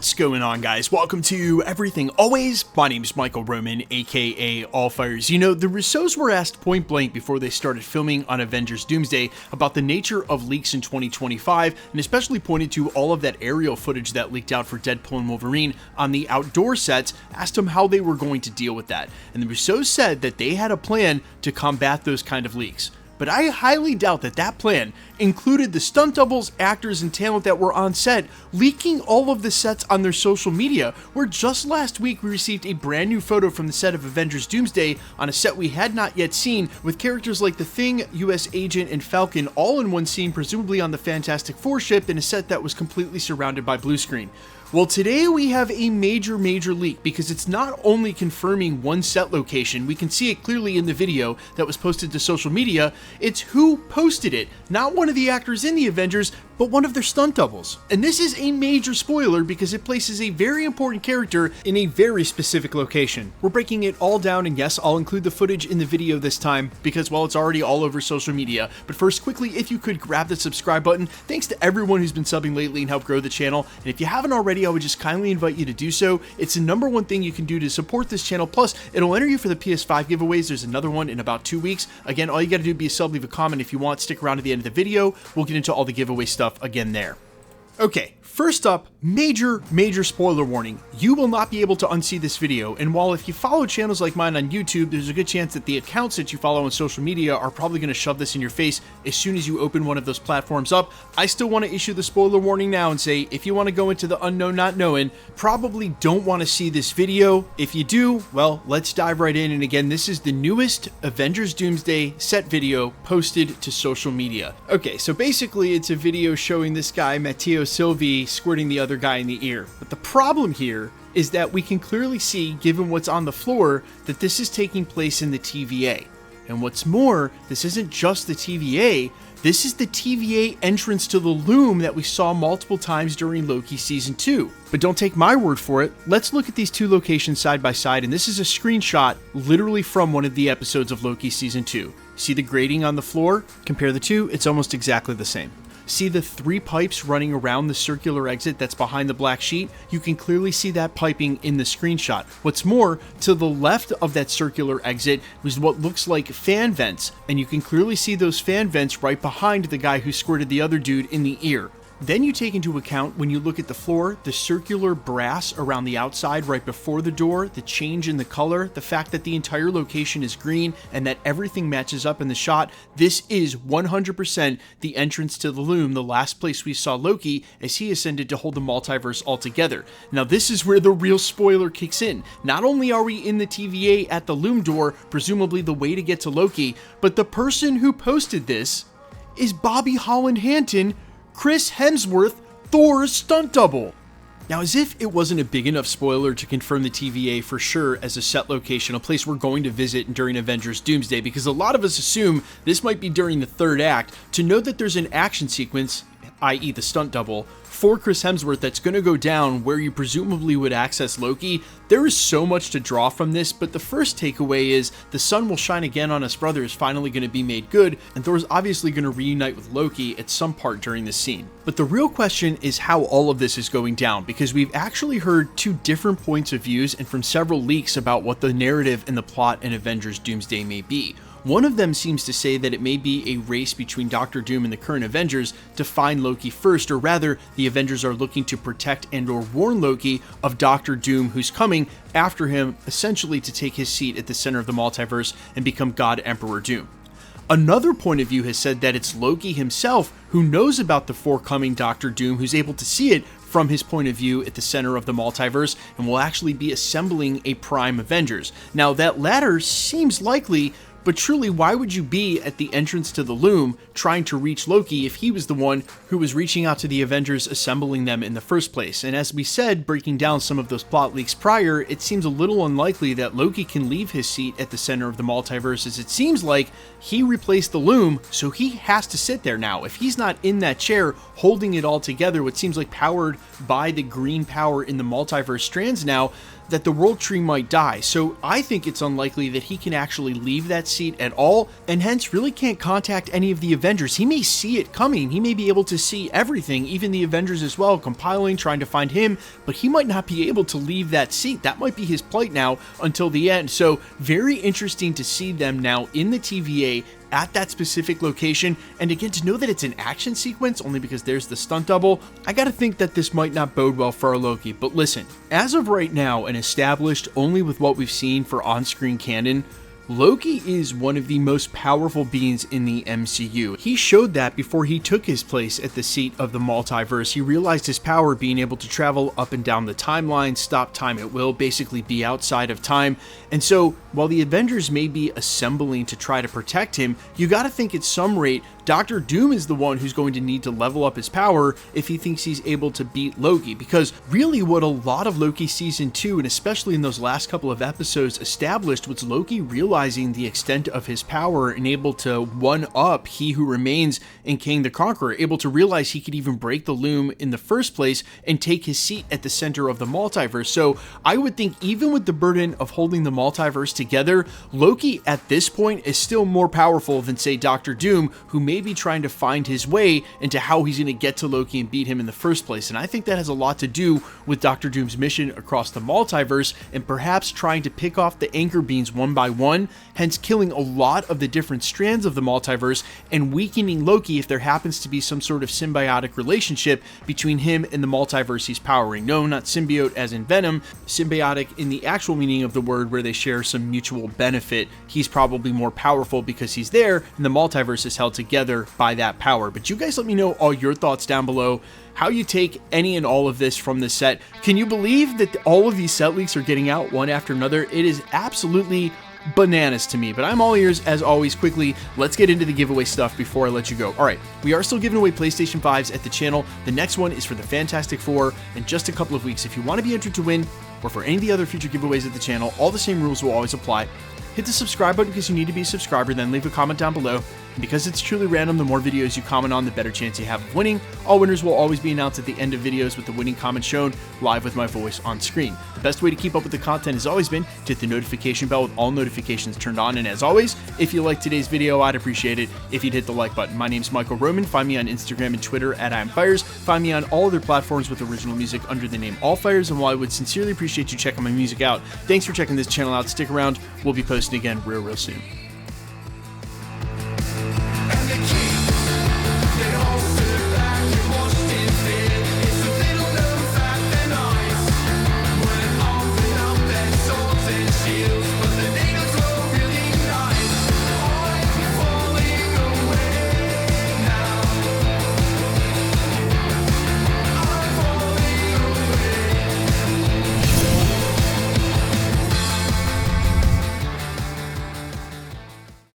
What's going on, guys? Welcome to Everything Always. My name is Michael Roman, aka Allfires. You know, the Russos were asked point blank before they started filming on Avengers Doomsday about the nature of leaks in 2025, and especially pointed to all of that aerial footage that leaked out for Deadpool and Wolverine on the outdoor sets, asked them how they were going to deal with that. And the Russos said that they had a plan to combat those kind of leaks. But I highly doubt that that plan included the stunt doubles, actors, and talent that were on set leaking all of the sets on their social media, where just last week we received a brand new photo from the set of Avengers Doomsday on a set we had not yet seen, with characters like the Thing, US Agent, and Falcon all in one scene, presumably on the Fantastic Four ship, in a set that was completely surrounded by blue screen. Well, today we have a major leak, because it's not only confirming one set location, we can see it clearly in the video that was posted to social media, it's who posted it, not one of the actors in the Avengers, but one of their stunt doubles. And this is a major spoiler because it places a very important character in a very specific location. We're breaking it all down, and yes, I'll include the footage in the video this time because, well, it's already all over social media. But first, quickly, if you could grab the subscribe button, thanks to everyone who's been subbing lately and helped grow the channel. And if you haven't already, I would just kindly invite you to do so. It's the #1 thing you can do to support this channel. Plus, it'll enter you for the PS5 giveaways. There's another one in about 2 weeks. Again, all you gotta do is be a sub, leave a comment if you want, stick around to the end of the video. We'll get into all the giveaway stuff again there. Okay, first up, major spoiler warning. You will not be able to unsee this video, and while if you follow channels like mine on YouTube, there's a good chance that the accounts that you follow on social media are probably going to shove this in your face as soon as you open one of those platforms up, I still want to issue the spoiler warning now and say, if you want to go into the unknown not knowing, probably don't want to see this video. If you do, well, let's dive right in. And again, this is the newest Avengers Doomsday set video posted to social media. Okay, so basically it's a video showing this guy, Matteo Sylvie, squirting the other guy in the ear. But the problem here is that we can clearly see, given what's on the floor, that this is taking place in the TVA. And what's more, this isn't just the TVA, this is the TVA entrance to the loom that we saw multiple times during Loki Season 2. But don't take my word for it, let's look at these two locations side by side, and this is a screenshot literally from one of the episodes of Loki Season 2. See the grating on the floor? Compare the two, it's almost exactly the same. See the 3 pipes running around the circular exit that's behind the black sheet? You can clearly see that piping in the screenshot. What's more, to the left of that circular exit was what looks like fan vents, and you can clearly see those fan vents right behind the guy who squirted the other dude in the ear. Then you take into account, when you look at the floor, the circular brass around the outside right before the door, the change in the color, the fact that the entire location is green, and that everything matches up in the shot. This is 100% the entrance to the loom, the last place we saw Loki as he ascended to hold the multiverse altogether. Now this is where the real spoiler kicks in. Not only are we in the TVA at the loom door, presumably the way to get to Loki, but the person who posted this is Bobby Holland Hanton, Chris Hemsworth, Thor's stunt double. Now, as if it wasn't a big enough spoiler to confirm the TVA for sure as a set location, a place we're going to visit during Avengers Doomsday, because a lot of us assume this might be during the 3rd act, to know that there's an action sequence, i.e. the stunt double, for Chris Hemsworth that's going to go down where you presumably would access Loki. There is so much to draw from this, but the first takeaway is the sun will shine again on us brother is finally going to be made good, and Thor's obviously going to reunite with Loki at some part during this scene. But the real question is how all of this is going down, because we've actually heard 2 different points of views and from several leaks about what the narrative and the plot in Avengers Doomsday may be. One of them seems to say that it may be a race between Doctor Doom and the current Avengers to find Loki first, or rather, the Avengers are looking to protect and or warn Loki of Doctor Doom, who's coming after him, essentially to take his seat at the center of the multiverse and become God Emperor Doom. Another point of view has said that it's Loki himself who knows about the forthcoming Doctor Doom, who's able to see it from his point of view at the center of the multiverse, and will actually be assembling a Prime Avengers. Now, that latter seems likely, but truly, why would you be at the entrance to the loom trying to reach Loki if he was the one who was reaching out to the Avengers, assembling them in the first place? And as we said, breaking down some of those plot leaks prior, it seems a little unlikely that Loki can leave his seat at the center of the multiverse, as it seems like he replaced the loom, so he has to sit there now. If he's not in that chair holding it all together, what seems like powered by the green power in the multiverse strands now, that the World Tree might die, so I think it's unlikely that he can actually leave that seat at all, and hence really can't contact any of the Avengers. He may see it coming, he may be able to see everything, even the Avengers as well, compiling, trying to find him, but he might not be able to leave that seat. That might be his plight now until the end. So very interesting to see them now in the TVA at that specific location, and again, to know that it's an action sequence only because there's the stunt double, I gotta think that this might not bode well for our Loki. But listen, as of right now, and established only with what we've seen for on-screen canon, Loki is one of the most powerful beings in the MCU. He showed that before he took his place at the seat of the multiverse. He realized his power, being able to travel up and down the timeline, stop time at will, basically be outside of time. And so, while the Avengers may be assembling to try to protect him, you gotta think at some rate, Doctor Doom is the one who's going to need to level up his power if he thinks he's able to beat Loki, because really what a lot of Loki Season 2, and especially in those last couple of episodes, established was Loki realizing the extent of his power and able to one-up He Who Remains in King the Conqueror, able to realize he could even break the loom in the first place and take his seat at the center of the multiverse. So I would think even with the burden of holding the multiverse together, Loki at this point is still more powerful than, say, Doctor Doom, who may be trying to find his way into how he's going to get to Loki and beat him in the first place. And I think that has a lot to do with Doctor Doom's mission across the multiverse and perhaps trying to pick off the anchor beams one by one, hence killing a lot of the different strands of the multiverse and weakening Loki if there happens to be some sort of symbiotic relationship between him and the multiverse he's powering. No, not symbiote as in Venom, symbiotic in the actual meaning of the word, where they share some mutual benefit. He's probably more powerful because he's there, and the multiverse is held together by that power. But you guys let me know all your thoughts down below, how you take any and all of this from the set. Can you believe that all of these set leaks are getting out one after another? It is absolutely bananas to me, but I'm all ears as always. Quickly, let's get into the giveaway stuff before I let you go. All right, we are still giving away PlayStation 5s at the channel. The next one is for the Fantastic Four in just a couple of weeks. If you want to be entered to win, or for any of the other future giveaways at the channel, all the same rules will always apply. Hit the subscribe button because you need to be a subscriber, then leave a comment down below. And because it's truly random, the more videos you comment on, the better chance you have of winning. All winners will always be announced at the end of videos with the winning comment shown live with my voice on screen. The best way to keep up with the content has always been to hit the notification bell with all notifications turned on. And as always, if you liked today's video, I'd appreciate it if you'd hit the like button. My name's Michael Roman. Find me on Instagram and Twitter at IamFires. Find me on all other platforms with original music under the name AllFires. And while I would sincerely appreciate you checking my music out, thanks for checking this channel out. Stick around. We'll be posting again real soon.